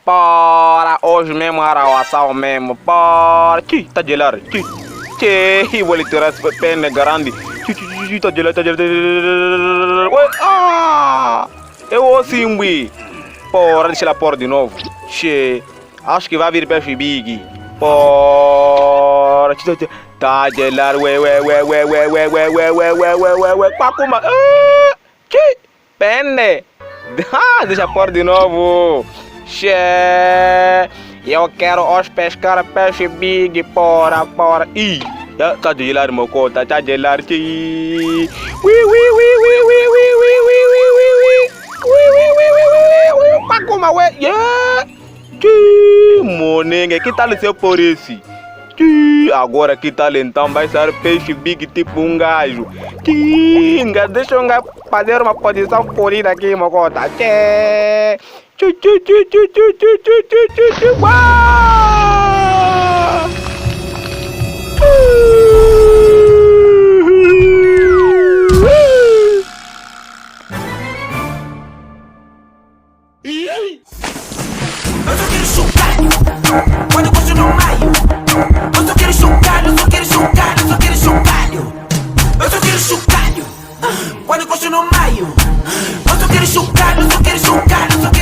Para, hoje mesmo era o ação mesmo. Para, tá gelado. Vou lhe tirar esse pene grande. Tá gelado, tá gelado. Eu ouço um bui. Para, deixa ela pôr de novo. Acho que vai vir peixe big. Para, tá gelado. Quacuma. Pene. Deixa pôr de novo. Eu quero hoje pescar peixe big. Para. Ih, tá gelado, meu cota. Tá gelado. Quacuma, Moninga, que tal se eu por esse? Agora que tal então vai ser peixe big tipo um gajo. Deixa eu fazer uma posição polida aqui, mocota. Eu só quero chocalho quando eu gosto no maio. Eu só quero chocalho, eu só quero chocalho, eu só quero chocalho. Eu só quero chocalho quando eu gosto no maio. Eu só quero chocalho, eu só quero chocalho,